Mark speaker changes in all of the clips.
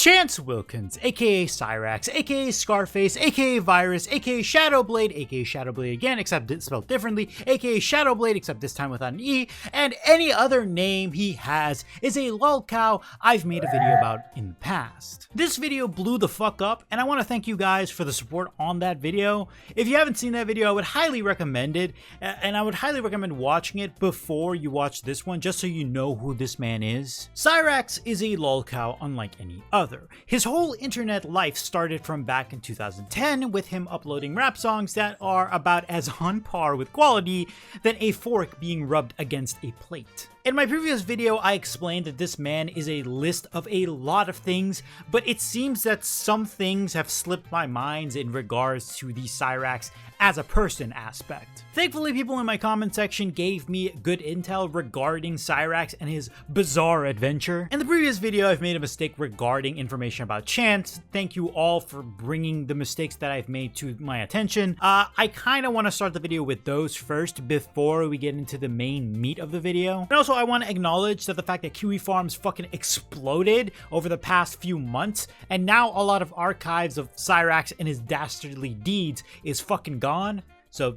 Speaker 1: Chance Wilkins, aka Cyraxx, aka Scarface, aka Virus, aka Shadowblade, aka Shadowblade again, except it's spelled differently, aka Shadowblade, except this time without an E, and any other name he has is a lolcow I've made a video about in the past. This video blew the fuck up, and I want to thank you guys for the support on that video. If you haven't seen that video, I would highly recommend it, and I would highly recommend watching it before you watch this one, just so you know who this man is. Cyraxx is a lolcow unlike any other. His whole internet life started from back in 2010 with him uploading rap songs that are about as on par with quality than a fork being rubbed against a plate. In my previous video, I explained that this man is a list of a lot of things, but it seems that some things have slipped my mind in regards to the Cyraxx as a person aspect. Thankfully, people in my comment section gave me good intel regarding Cyraxx and his bizarre adventure. In the previous video, I've made a mistake regarding information about Chance. Thank you all for bringing the mistakes that I've made to my attention. I kind of want to start the video with those first before we get into the main meat of the video. And also, I want to acknowledge that the fact that Kiwi Farms fucking exploded over the past few months, and now a lot of archives of Cyraxx and his dastardly deeds is fucking gone. So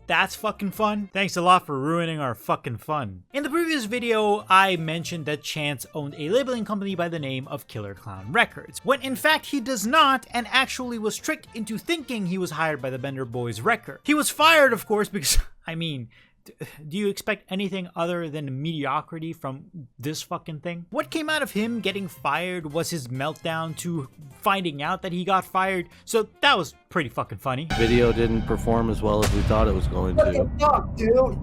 Speaker 1: that's fucking fun. Thanks a lot for ruining our fucking fun. In the previous video, I mentioned that Chance owned a labeling company by the name of Killer Clown Records, when in fact he does not, and actually was tricked into thinking he was hired by the Bender Boys record. He was fired, of course, because, I mean, do you expect anything other than mediocrity from this fucking thing? What came out of him getting fired was his meltdown to finding out that he got fired, so that was pretty fucking funny.
Speaker 2: Video didn't perform as well as we thought it was going to.
Speaker 3: What the fuck, dude?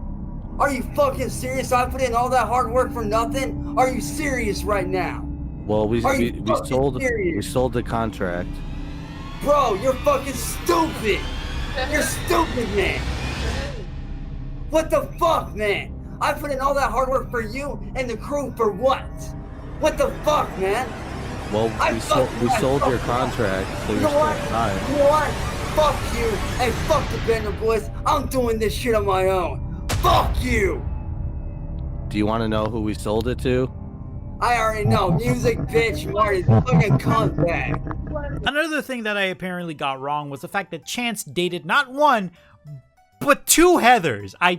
Speaker 3: Are you fucking serious? I put in all that hard work for nothing? Are you serious right now?
Speaker 2: Well, we sold the contract.
Speaker 3: Bro, you're fucking stupid. You're stupid, man. What the fuck, man? I put in all that hard work for you and the crew for what? What the fuck, man?
Speaker 2: Well, we sold your contract, so you're still hired.
Speaker 3: You know what? Fuck you and fuck the Bender Boys. I'm doing this shit on my own. Fuck you!
Speaker 2: Do you want to know who we sold it to?
Speaker 3: I already know. Music, bitch, Martys, fucking cuntbag.
Speaker 1: Another thing that I apparently got wrong was the fact that Chance dated not one, but two Heathers. I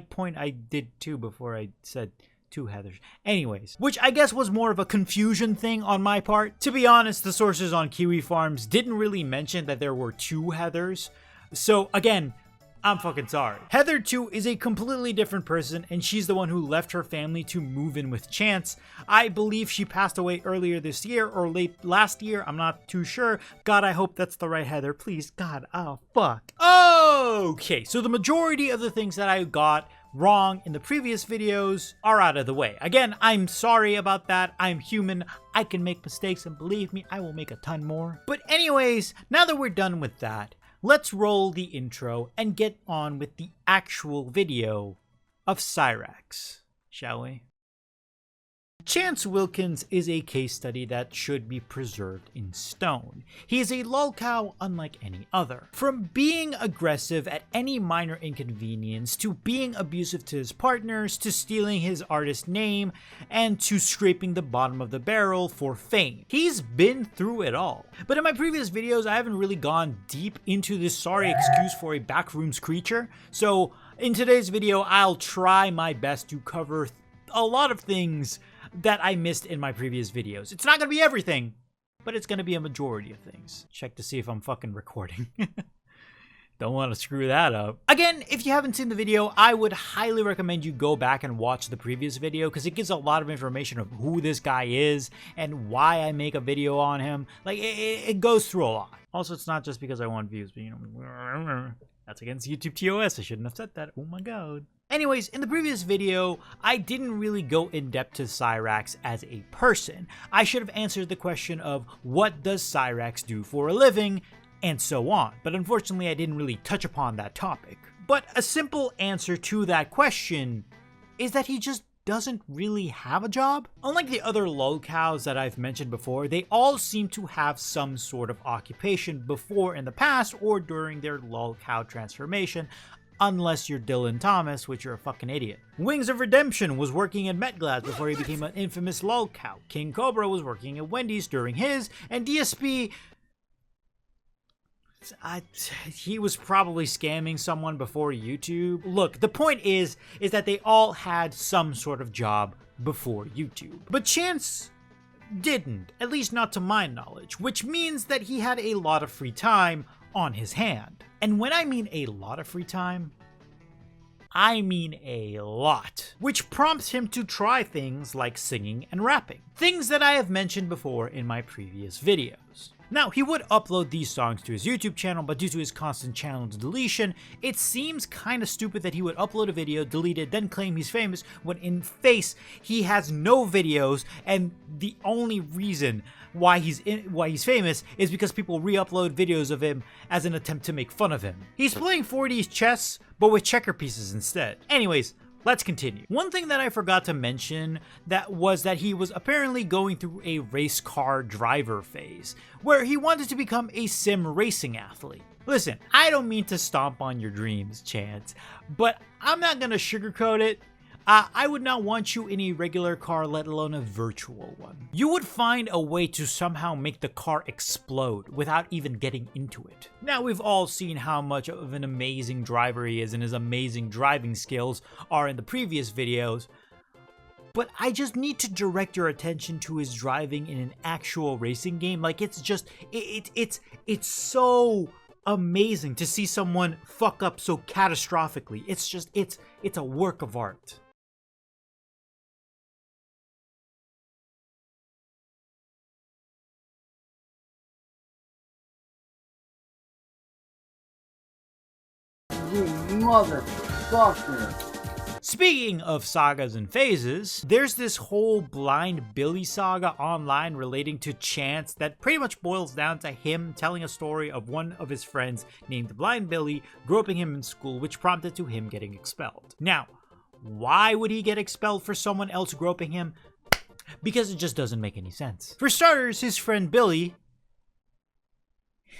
Speaker 1: did two before I said two Heathers. Anyways, which I guess was more of a confusion thing on my part. To be honest, the sources on Kiwi Farms didn't really mention that there were two Heathers. So again, I'm fucking sorry. Heather 2 is a completely different person, and she's the one who left her family to move in with Chance. I believe she passed away earlier this year or late last year. I'm not too sure. God, I hope that's the right Heather. Please, God, oh, fuck. Okay, so the majority of the things that I got wrong in the previous videos are out of the way. Again, I'm sorry about that. I'm human. I can make mistakes, and believe me, I will make a ton more. But anyways, now that we're done with that, let's roll the intro and get on with the actual video of Cyraxx, shall we? Chance Wilkins is a case study that should be preserved in stone. He is a lolcow unlike any other. From being aggressive at any minor inconvenience, to being abusive to his partners, to stealing his artist name, and to scraping the bottom of the barrel for fame. He's been through it all. But in my previous videos, I haven't really gone deep into this sorry excuse for a backrooms creature, so in today's video, I'll try my best to cover a lot of things that I missed in my previous videos. It's not gonna be everything, but it's gonna be a majority of things. Check to see if I'm fucking recording. Don't want to screw that up. Again, if you haven't seen the video, I would highly recommend you go back and watch the previous video, because it gives a lot of information of who this guy is and why I make a video on him. Like, it goes through a lot. Also, it's not just because I want views, but you know, that's against YouTube TOS. I shouldn't have said that. Oh my god. Anyways, in the previous video, I didn't really go in depth to Cyraxx as a person. I should have answered the question of what does Cyraxx do for a living, and so on. But unfortunately, I didn't really touch upon that topic. But a simple answer to that question is that he just doesn't really have a job. Unlike the other lolcows that I've mentioned before, they all seem to have some sort of occupation before in the past or during their lolcow transformation. unless you're Dylan Thomas, which you're a fucking idiot. Wings of Redemption was working at MetGlass before he became an infamous lolcow. King Cobra was working at Wendy's during his, and DSP... he was probably scamming someone before YouTube. Look, the point is that they all had some sort of job before YouTube. But Chance didn't, at least not to my knowledge, which means that he had a lot of free time on his hand. And when I mean a lot of free time, I mean a lot, which prompts him to try things like singing and rapping, things that I have mentioned before in my previous videos. Now, he would upload these songs to his YouTube channel, but due to his constant channel deletion, it seems kinda stupid that he would upload a video, delete it, then claim he's famous, when in face, he has no videos, and the only reason why he's famous is because people re-upload videos of him as an attempt to make fun of him. He's playing 4D chess, but with checker pieces instead. Anyways, let's continue. One thing that I forgot to mention was that he was apparently going through a race car driver phase, where he wanted to become a sim racing athlete. Listen, I don't mean to stomp on your dreams, Chance, but I'm not gonna sugarcoat it. I would not want you in a regular car, let alone a virtual one. You would find a way to somehow make the car explode without even getting into it. Now, we've all seen how much of an amazing driver he is and his amazing driving skills are in the previous videos, but I just need to direct your attention to his driving in an actual racing game. Like, it's just, it's so amazing to see someone fuck up so catastrophically. It's just, it's a work of art.
Speaker 3: You motherfucker.
Speaker 1: Speaking of sagas and phases, there's this whole Blind Billy saga online relating to Chance that pretty much boils down to him telling a story of one of his friends named Blind Billy groping him in school, which prompted to him getting expelled. Now, why would he get expelled for someone else groping him? Because it just doesn't make any sense. For starters, his friend Billy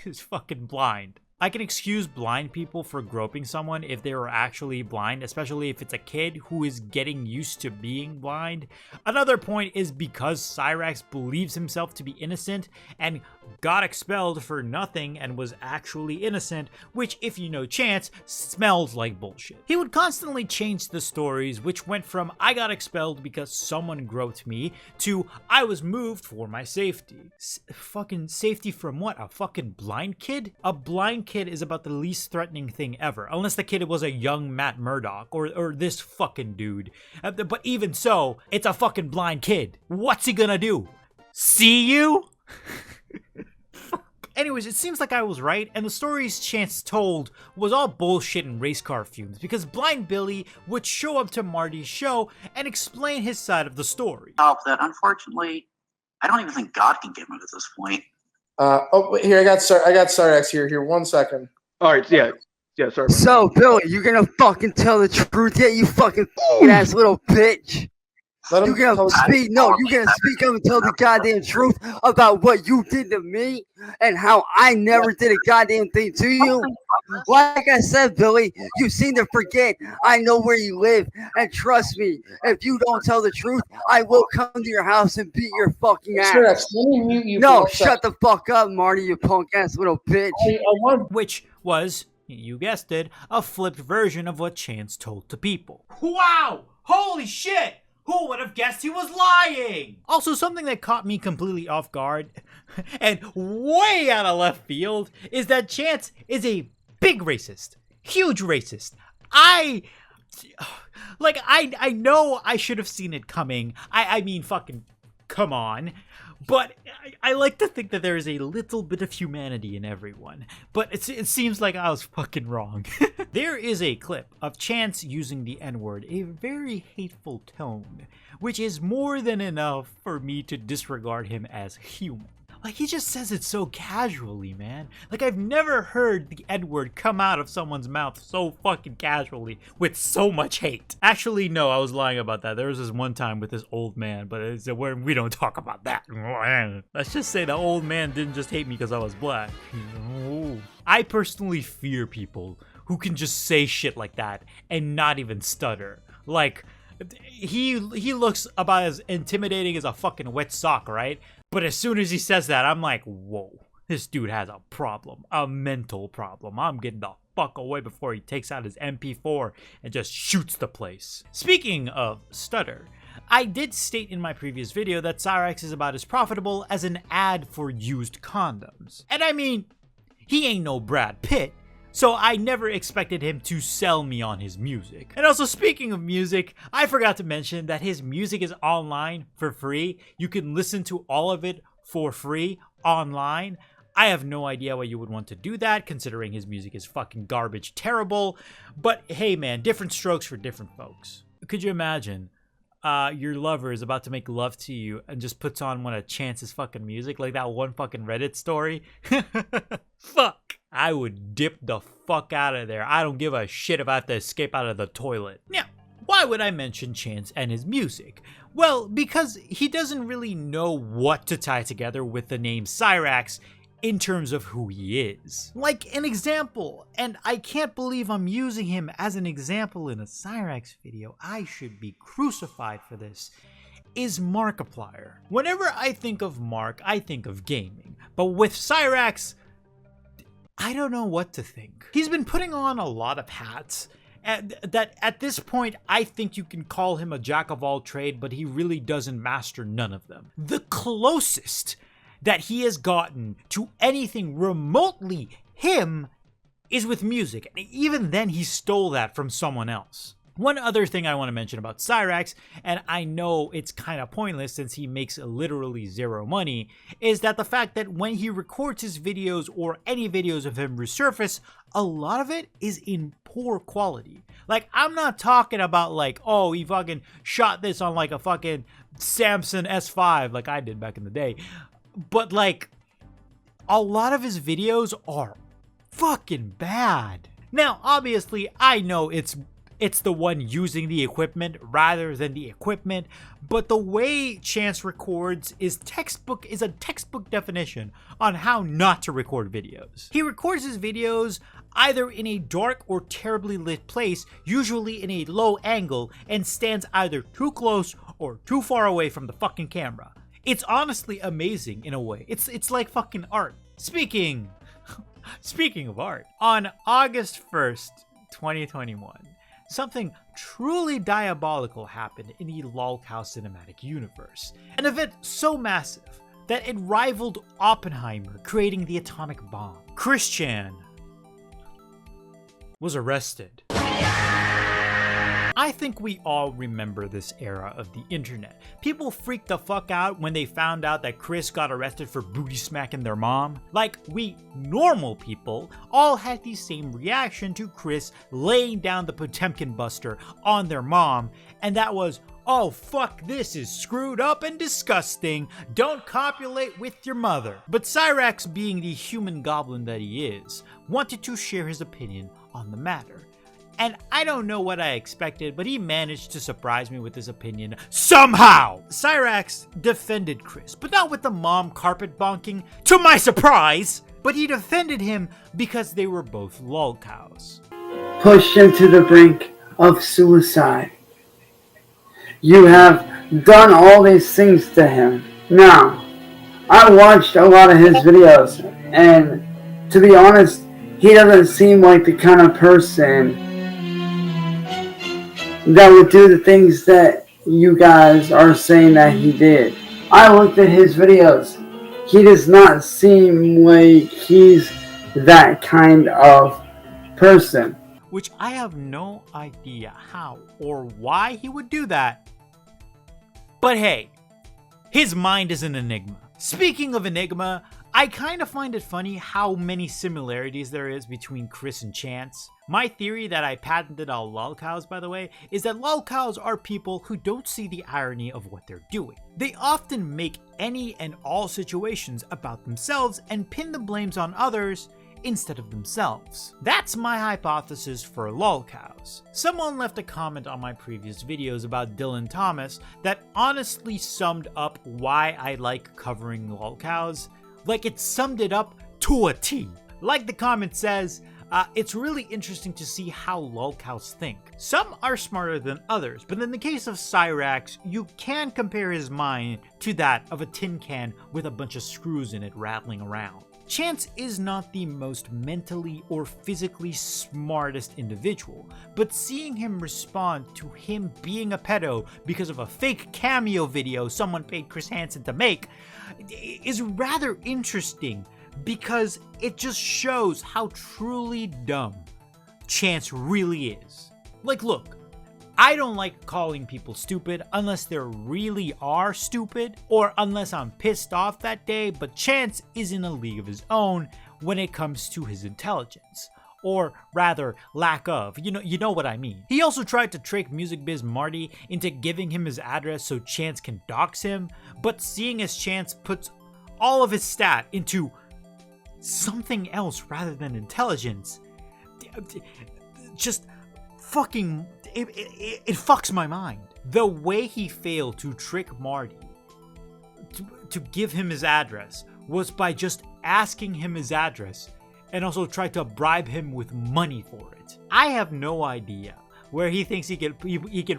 Speaker 1: is fucking blind. I can excuse blind people for groping someone if they were actually blind, especially if it's a kid who is getting used to being blind. Another point is because Cyraxx believes himself to be innocent and got expelled for nothing and was actually innocent, which, if you know Chance, smells like bullshit. He would constantly change the stories, which went from I got expelled because someone groped me to I was moved for my safety. Fucking safety from what? A fucking blind kid? A blind kid is about the least threatening thing ever, unless the kid was a young Matt Murdock or this fucking dude. But even so, it's a fucking blind kid. What's he gonna do? See you? Anyways, it seems like I was right, and the stories Chance told was all bullshit and race car fumes, because Blind Billy would show up to Martys Show and explain his side of the story.
Speaker 4: That unfortunately, I don't even think God can get him at this point.
Speaker 5: Here I got Cyraxx here. 1 second.
Speaker 6: All right, yeah, sorry.
Speaker 3: So, Billy, you gonna fucking tell the truth yet, you fucking ass little bitch? You gonna speak? No, you gonna speak up and tell the goddamn truth about what you did to me and how I never did a goddamn thing to you? Like I said, Billy, you seem to forget I know where you live, and trust me, if you don't tell the truth, I will come to your house and beat your fucking ass.
Speaker 5: Cyraxx, let me mute you.
Speaker 3: No, shut the fuck up, Marty, you punk ass little bitch.
Speaker 1: Which was, you guessed it, a flipped version of what Chance told to people. Wow! Holy shit! Who would have guessed he was lying? Also, something that caught me completely off guard and way out of left field is that Chance is a big racist, huge racist. I know I should have seen it coming. I mean, fucking come on. But I like to think that there is a little bit of humanity in everyone. But it seems like I was fucking wrong. There is a clip of Chance using the N-word, a very hateful tone, which is more than enough for me to disregard him as human. Like, he just says it so casually, man. Like, I've never heard the N-word come out of someone's mouth so fucking casually with so much hate. Actually, no, I was lying about that. There was this one time with this old man, but we don't talk about that. Let's just say the old man didn't just hate me because I was black. I personally fear people who can just say shit like that and not even stutter. Like, he looks about as intimidating as a fucking wet sock, right? But as soon as he says that, I'm like, whoa, this dude has a problem, a mental problem. I'm getting the fuck away before he takes out his MP4 and just shoots the place. Speaking of stutter, I did state in my previous video that Cyraxx is about as profitable as an ad for used condoms. And I mean, he ain't no Brad Pitt, so I never expected him to sell me on his music. And also, speaking of music, I forgot to mention that his music is online for free. You can listen to all of it for free online. I have no idea why you would want to do that, considering his music is fucking garbage terrible. But hey man, different strokes for different folks. Could you imagine your lover is about to make love to you and just puts on one of Chance's fucking music, like that one fucking Reddit story? Fuck. I would dip the fuck out of there. I don't give a shit if I have to escape out of the toilet. Now, why would I mention Chance and his music? Well, because he doesn't really know what to tie together with the name Cyraxx in terms of who he is. Like an example, and I can't believe I'm using him as an example in a Cyraxx video, I should be crucified for this, is Markiplier. Whenever I think of Mark, I think of gaming. But with Cyraxx, I don't know what to think. He's been putting on a lot of hats, and that at this point, I think you can call him a jack of all trades, but he really doesn't master none of them. The closest that he has gotten to anything remotely him is with music, and even then he stole that from someone else. One other thing I want to mention about Cyraxx, and I know it's kind of pointless since he makes literally zero money, is that the fact that when he records his videos or any videos of him resurface, a lot of it is in poor quality. Like, I'm not talking about like, oh, he fucking shot this on like a fucking Samsung S5 like I did back in the day. But like, a lot of his videos are fucking bad. Now, obviously, I know it's the one using the equipment rather than the equipment, but the way Chance records is a textbook definition on how not to record videos. He records his videos either in a dark or terribly lit place, usually in a low angle, and stands either too close or too far away from the fucking camera. It's honestly amazing in a way. It's like fucking art. Speaking of art, on August 1st, 2021, something truly diabolical happened in the lolcow cinematic universe. An event so massive that it rivaled Oppenheimer creating the atomic bomb. Chris Chan was arrested. I think we all remember this era of the internet. People freaked the fuck out when they found out that Chris got arrested for booty smacking their mom. Like, we normal people all had the same reaction to Chris laying down the Potemkin buster on their mom, and that was, oh fuck, this is screwed up and disgusting, don't copulate with your mother. But Cyraxx, being the human goblin that he is, wanted to share his opinion on the matter. And I don't know what I expected, but he managed to surprise me with his opinion somehow. Cyraxx defended Chris, but not with the mom carpet bonking, to my surprise. But he defended him because they were both lolcows.
Speaker 7: Pushed him to the brink of suicide. You have done all these things to him. Now, I watched a lot of his videos, and to be honest, he doesn't seem like the kind of person that would do the things that you guys are saying that he did. I looked at his videos. He does not seem like he's that kind of person.
Speaker 1: Which I have no idea how or why he would do that. But hey, his mind is an enigma. Speaking of enigma, I kind of find it funny how many similarities there is between Chris and Chance. My theory that I patented on lolcows, by the way, is that lolcows are people who don't see the irony of what they're doing. They often make any and all situations about themselves and pin the blames on others instead of themselves. That's my hypothesis for lolcows. Someone left a comment on my previous videos about Dylan Thomas that honestly summed up why I like covering lolcows. Like, it summed it up to a T. Like the comment says, It's really interesting to see how lolcows think. Some are smarter than others, but in the case of Cyraxx, you can compare his mind to that of a tin can with a bunch of screws in it rattling around. Chance is not the most mentally or physically smartest individual, but seeing him respond to him being a pedo because of a fake cameo video someone paid Chris Hansen to make is rather interesting, because it just shows how truly dumb Chance really is. Like, look, I don't like calling people stupid unless they really are stupid, or unless I'm pissed off that day, but Chance is in a league of his own when it comes to his intelligence. Or rather, lack of. You know what I mean. He also tried to trick Music Biz Marty into giving him his address so Chance can dox him, but seeing as Chance puts all of his stat into something else rather than intelligence, just fucking, it fucks my mind. The way he failed to trick Marty to give him his address was by just asking him his address, and also tried to bribe him with money for it. I have no idea where he thinks he can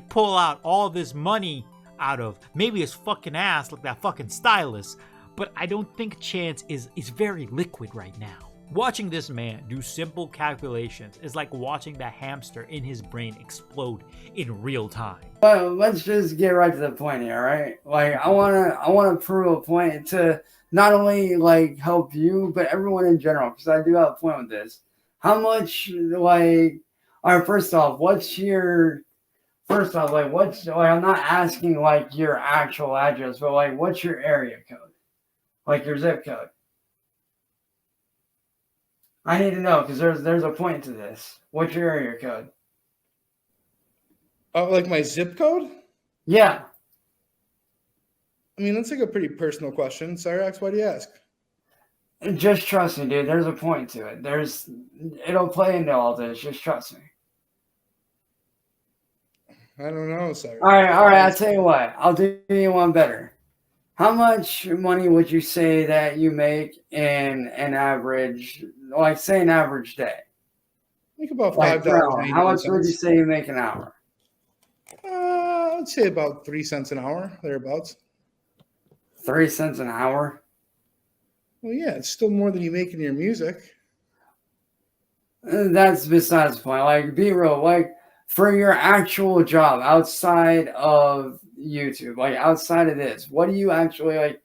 Speaker 1: pull out all this money out of. Maybe his fucking ass, like that fucking stylist. But I don't think Chance is very liquid right now. Watching this man do simple calculations is like watching the hamster in his brain explode in real time.
Speaker 7: Well, let's just get right to the point here, right? Like, I wanna prove a point to not only like help you, but everyone in general, because I do have a point with this. How much, like, all right, first off, I'm not asking like your actual address, but like, what's your area code? Like your zip code. I need to know, because there's a point to this. What's your area code?
Speaker 5: Like my zip code?
Speaker 7: Yeah.
Speaker 5: I mean, that's like a pretty personal question. Cyraxx, why do you ask?
Speaker 7: Just trust me, dude. There's a point to it. It'll play into all this. Just trust me.
Speaker 5: I don't know, Cyraxx.
Speaker 7: All right. I'll tell you what. I'll do you one better. How much money would you say that you make in an average, like say an average day?
Speaker 5: Like about
Speaker 7: Like,
Speaker 5: $5.
Speaker 7: how much would you say you make an hour?
Speaker 5: I'd say about 3 cents an hour, thereabouts.
Speaker 7: 3 cents an hour?
Speaker 5: Well, yeah, it's still more than you make in your music.
Speaker 7: That's besides the point. Like, be real. Like, for your actual job outside of YouTube, like outside of this, what do you actually like?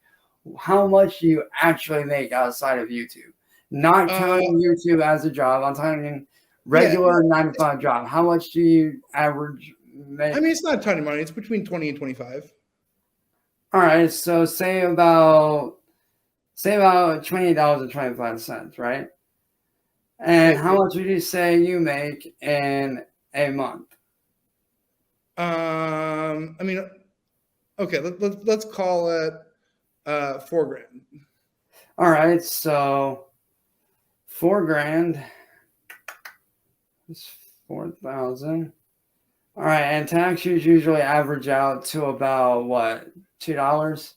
Speaker 7: How much do you actually make outside of YouTube? Not counting YouTube as a job. I'm talking regular 9 to 5 job. How much do you average make?
Speaker 5: I mean, it's not a ton of money. It's between 20 and 25.
Speaker 7: All right, so say about $20.25, right? And how much would you say you make in a month?
Speaker 5: I mean, okay, let's call it $4,000.
Speaker 7: All right, so $4,000 is 4,000. All right, and taxes usually average out to about what, $2?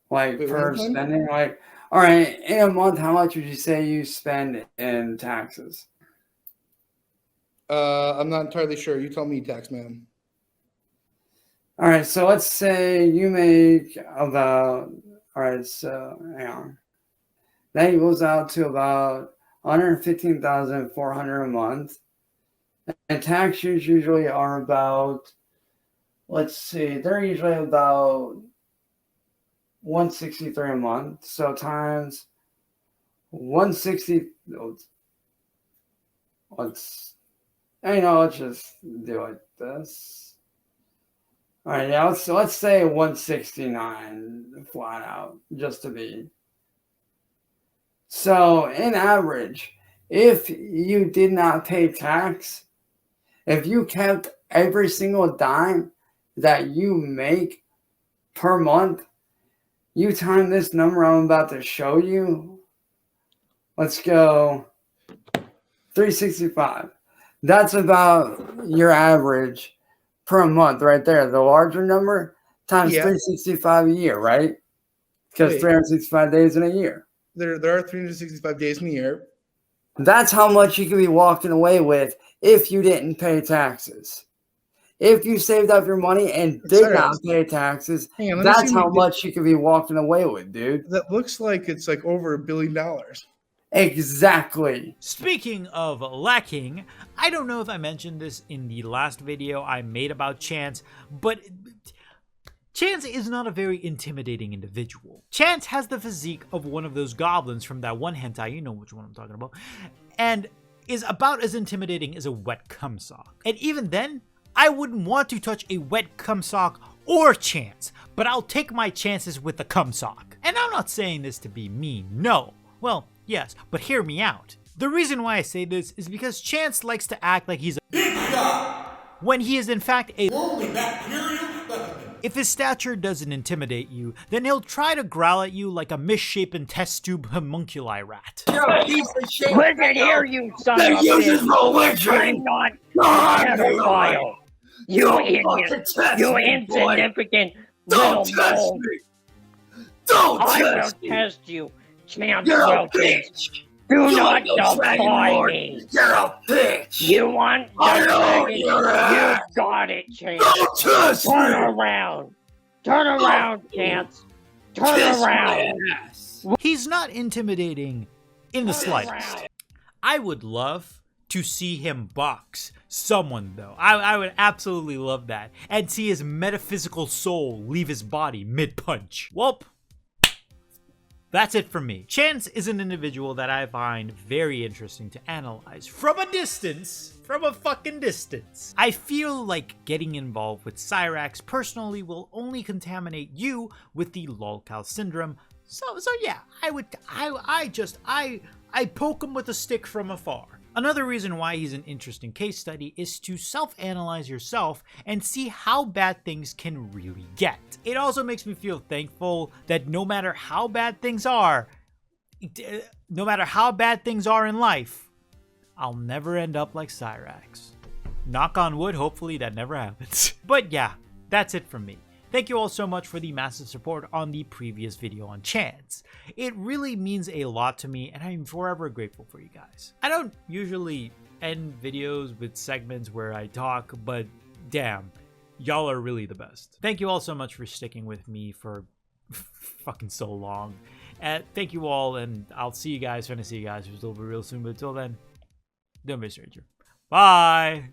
Speaker 7: Like per spending, like, all right, in a month, how much would you say you spend in taxes?
Speaker 5: I'm not entirely sure. You tell me, tax man.
Speaker 7: All right, so let's say you make about, all right, so hang on. That equals out to about $115,400 a month. And taxes usually are about, let's see, they're usually about $163 a month. So times 160, let's just do it this. All right, yeah, let's say 169 flat out, just to be. So in average, if you did not pay tax, if you kept every single dime that you make per month, you time this number I'm about to show you. Let's go 365. That's about your average per month right there. The larger number times 365 a year, right? Because 365 days in a year.
Speaker 5: There are 365 days in the year.
Speaker 7: That's how much you could be walking away with if you didn't pay taxes. If you saved up your money and did not pay taxes,
Speaker 5: Hang on, let me
Speaker 7: that's
Speaker 5: see
Speaker 7: how
Speaker 5: what-
Speaker 7: much you could be walking away with, dude.
Speaker 5: That looks like it's like over $1 billion.
Speaker 7: Exactly.
Speaker 1: Speaking of lacking, I don't know if I mentioned this in the last video I made about Chance, but Chance is not a very intimidating individual. Chance has the physique of one of those goblins from that one hentai, you know which one I'm talking about, and is about as intimidating as a wet cum sock. And even then, I wouldn't want to touch a wet cum sock or Chance, but I'll take my chances with the cum sock. And I'm not saying this to be mean, no. Well, yes, but hear me out. The reason why I say this is because Chance likes to act like he's a when he is in fact a If his stature doesn't intimidate you, then he'll try to growl at you like a misshapen test tube homunculi rat.
Speaker 8: Listen here, you son of a bitch. I'm not a pedophile. You idiot. You insignificant little mole. I will test you, Chance Wilkins. Do not defy me.
Speaker 7: You're a bitch.
Speaker 8: You want the dragon? You got it, Chance. Turn around. Turn around, Chance. Turn around.
Speaker 1: He's not intimidating in the slightest. I would love to see him box someone, though. I would absolutely love that. And see his metaphysical soul leave his body mid-punch. Welp. That's it for me. Chance is an individual that I find very interesting to analyze from a distance. From a fucking distance. I feel like getting involved with Cyraxx personally will only contaminate you with the lolcow syndrome. So yeah, I poke him with a stick from afar. Another reason why he's an interesting case study is to self-analyze yourself and see how bad things can really get. It also makes me feel thankful that no matter how bad things are in life, I'll never end up like Cyraxx. Knock on wood, hopefully that never happens. But yeah, that's it from me. Thank you all so much for the massive support on the previous video on Chance. It really means a lot to me and I'm forever grateful for you guys. I don't usually end videos with segments where I talk, but damn, y'all are really the best. Thank you all so much for sticking with me for fucking so long. Thank you all, and I'll see you guys when I see you guys real soon, but until then, don't be a stranger. Bye!